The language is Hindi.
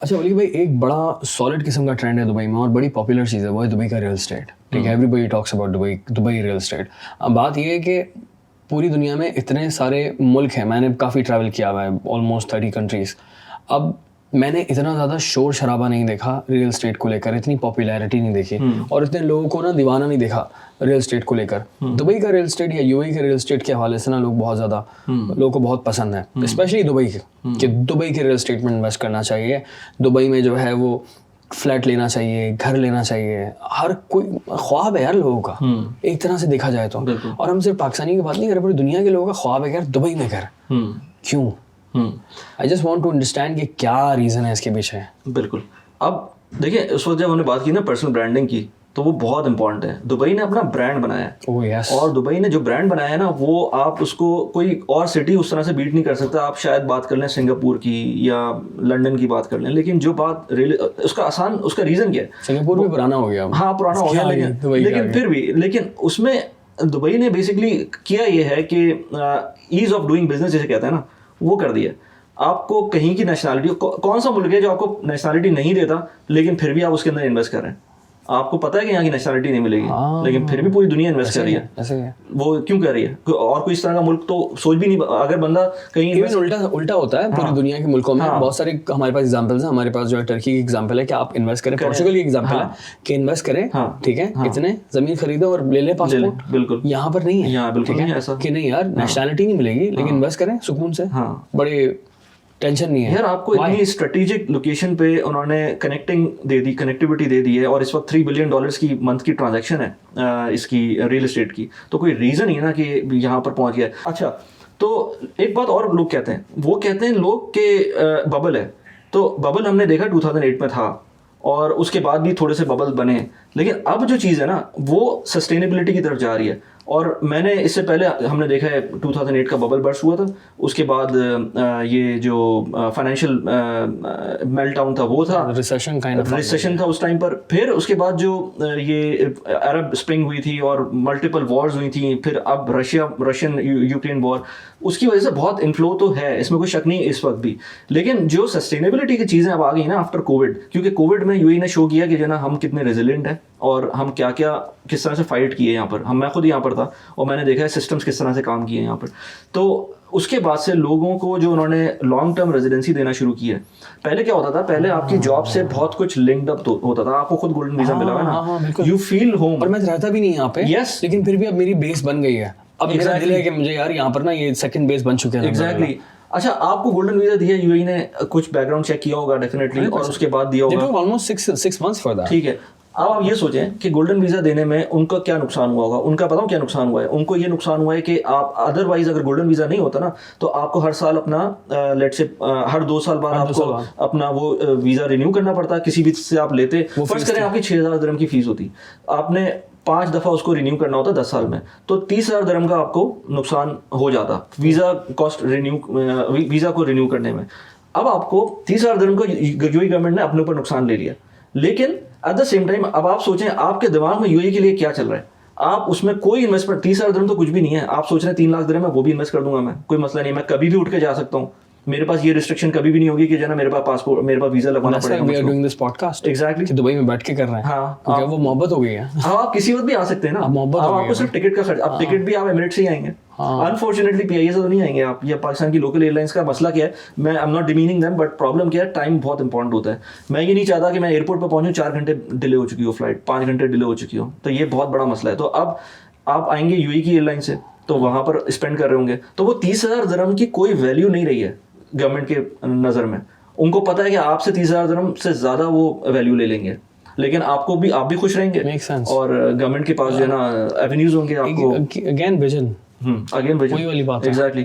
अच्छा वली भाई, एक बड़ा सॉलिड किस्म का ट्रेंड है दुबई में और बड़ी पॉपुलर चीज़ है, वो है दुबई का रियल एस्टेट। ठीक है, everybody talks about Dubai real estate. अब बात ये है कि पूरी दुनिया में इतने सारे मुल्क हैं, मैंने काफ़ी ट्रैवल किया हुआ है, ऑलमोस्ट 30 कंट्रीज़। अब मैंने इतना ज़्यादा शोर शराबा नहीं देखा रियल एस्टेट को लेकर, इतनी पॉपुलैरिटी नहीं देखी और इतने लोगों को ना दीवाना नहीं देखा रियल एस्टेट को लेकर। दुबई का रियल एस्टेट या यूएई के रियल एस्टेट के हवाले से ना लोग बहुत ज़्यादा लोगों को बहुत पसंद है, स्पेशली दुबई के, कि दुबई के रियल एस्टेट में इन्वेस्ट करना चाहिए। दुबई में जो है वो फ्लैट लेना चाहिए, घर लेना चाहिए, हर कोई ख्वाब है यार लोगों का, एक तरह से देखा जाए तो। और हम सिर्फ पाकिस्तानी की बात नहीं कर रहे, पूरी दुनिया के लोगों का ख्वाब है यार दुबई में घर। क्यों? I just want to understand कि क्या रीज़न है इसके पीछे। बिल्कुल। अब देखिए, उस वक्त जब हमने बात की ना पर्सनल ब्रांडिंग की, तो वो बहुत इंपॉर्टेंट है। दुबई ने अपना ब्रांड बनाया है। Oh, yes. और दुबई ने जो ब्रांड बनाया है ना, वो आप उसको कोई और सिटी उस तरह से बीट नहीं कर सकता। आप शायद बात कर लें सिंगापुर की या लंदन की बात कर लें, लेकिन जो बात उसका रीज़न क्या है? सिंगापुर भी पुराना हो गया। हाँ, पुराना हो गया, लेकिन फिर भी उसमें दुबई ने बेसिकली किया ये है कि ईज ऑफ डूइंग बिजनेस जिसे कहते हैं ना, वो कर दिया। आपको कहीं की नेशनलिटी, कौन सा मुल्क है जो आपको नेशनलिटी नहीं देता लेकिन फिर भी आप उसके अंदर इन्वेस्ट कर रहे हैं? आपको पता है कि यहाँ की नेशनलिटी नहीं मिलेगी, लेकिन फिर भी पूरी दुनिया इन्वेस्ट कर रही है। ऐसे है। वो क्यों कर रही है? और कोई इस तरह का मुल्क तो सोच भी नहीं। अगर बंदा कहीं उल्टा होता है पूरी दुनिया के मुल्कों में। बहुत सारे हमारे पास एग्जांपल्स हैं। हमारे पास जो है टर्की की एग्जांपल है कि आप इन्वेस्ट करें, पोर्चुगल की एग्जांपल है कि इन्वेस्ट करें, ठीक है, इतने जमीन खरीदे और ले ले पासपोर्ट। बिल्कुल। यहाँ पर नहीं है, यहाँ बिल्कुल नहीं ऐसा कि नहीं यार नेशनलिटी नहीं मिलेगी लेकिन इन्वेस्ट करें सुकून से, बड़े टेंशन नहीं है यार। आपको इतनी स्ट्रेटेजिक लोकेशन पे उन्होंने कनेक्टिविटी दे दी है, और इस वक्त $3 बिलियन की मंथ की ट्रांजैक्शन है इसकी रियल एस्टेट की। तो कोई रीज़न ही है ना कि यहाँ पर पहुँच गया। अच्छा, तो एक बात और लोग कहते हैं, वो कहते हैं लोग के बबल है। तो बबल हमने देखा 2008 में था, और उसके बाद भी थोड़े से बबल बने, लेकिन अब जो चीज़ है ना वो सस्टेनेबिलिटी की तरफ जा रही है। और मैंने इससे पहले हमने देखा है 2008 का बबल बर्स्ट हुआ था, उसके बाद ये जो फाइनेंशियल मेल्टडाउन था वो था, रिसेशन था उस टाइम पर। फिर उसके बाद जो ये अरब स्प्रिंग हुई थी और मल्टीपल वॉर्स हुई थी, फिर अब रशियन यूक्रेन वॉर, उसकी वजह से बहुत इन्फ्लो तो है, इसमें कोई शक नहीं इस वक्त भी। लेकिन जो सस्टेनेबिलिटी की चीज़ें अब आ गई ना आफ्टर कोविड, क्योंकि कोविड में यूएई ने शो किया कि जो ना हम कितने रेजिलेंट हैं और हम किस तरह से फाइट किए यहाँ पर। मैं खुद यहाँ पर था और मैंने देखा है सिस्टम्स किस तरह से काम किए यहाँ पर। तो उसके बाद से लोगों को जो उन्होंने लॉन्ग टर्म रेजिडेंसी देना शुरू किया है। पहले क्या होता था, पहले आपकी जॉब से बहुत कुछ लिंक्ड अप होता था। आपको खुद गोल्डन वीजा मिला है ना, यू फील होम। और मैं रहता भी नहीं यहाँ पे, लेकिन फिर भी अब मेरी बेस बन गई है। अब मेरा दिल है कि मुझे यार यहाँ पर ना ये सेकंड बेस बन चुके हैं। एग्जैक्टली। अच्छा, आपको गोल्डन वीजा दिया यूएई ने, कुछ बैकग्राउंड चेक किया होगा डेफिनेटली, और उसके बाद दिया होगा ऑलमोस्ट 6 months फॉर दैट। ठीक है। अब आप ये सोचें कि गोल्डन वीजा देने में उनका क्या नुकसान हुआ होगा। उनका पता क्या नुकसान हुआ है? उनको ये नुकसान हुआ है कि आप अदरवाइज अगर गोल्डन वीजा नहीं होता ना, तो आपको हर साल अपना लेट्स से हर 2 साल बाद आपको अपना वो वीजा रिन्यू करना पड़ता। किसी भी से आप लेते, फर्स्ट करें आपकी 6000 दिरहम की फीस होती, आपने 5 दफ़ा उसको रिन्यू करना होता 10 साल में, तो 30,000 दिरहम का आपको नुकसान हो जाता वीज़ा कॉस्ट वीज़ा को रिन्यू करने में। अब आपको 30,000 दिरहम का यूएई गवर्नमेंट ने अपने ऊपर नुकसान ले लिया, लेकिन एट द सेम टाइम अब आप सोचें आपके दिमाग में यूएई के लिए क्या चल रहा है। आप उसमें कोई इन्वेस्टमेंट, 30,000 दिरहम तो कुछ भी नहीं है। आप सोच रहे हैं 3 लाख दिरहम है, वो भी इन्वेस्ट कर दूंगा मैं, कोई मसला नहीं, मैं कभी भी उठ के जा सकता हूँ। मेरे पास ये रिस्ट्रिक्शन कभी भी नहीं होगी कि जो ना मेरे पास पासपोर्ट, मेरे पास वीजा लगवाना पड़ेगा। We are doing this podcast exactly कि दुबई में बैठ के कर रहे हैं। हाँ, क्योंकि वो मोहब्बत हो गई है। हाँ, आप किसी वक्त भी आ सकते हैं ना। आपको सिर्फ टिकट का खर्च, अब टिकट भी आप एमिरेट्स से ही आएंगे। अनफॉर्चुनेटली पीआईए से तो नहीं आएंगे आप, या पाकिस्तान की लोकल एयरलाइंस का मसला क्या है, मैं I am not demeaning them, but problem क्या है, टाइम बहुत इंपॉर्टेंट होता है। मैं ये नहीं चाहता कि मैं एयरपोर्ट पर पहुंचूं 4 घंटे डिले हो चुकी हो फ्लाइट, 5 घंटे डिले हो चुकी हो, तो ये बहुत बड़ा मसला है। तो अब आप आएंगे यूएई की एयरलाइन से, तो वहां पर स्पेंड कर रहे होंगे, तो वो 30,000 दिरहम की कोई वैल्यू नहीं रही है गवर्नमेंट के नज़र में। उनको पता है कि आपसे 30,000 दिरहम से ज़्यादा वो वैल्यू ले लेंगे, लेकिन आप भी खुश रहेंगे, और गवर्नमेंट के पास जो है ना एवेन्यूज होंगे आपको। अगेन विजन वही वाली बात है। एग्जैक्टली।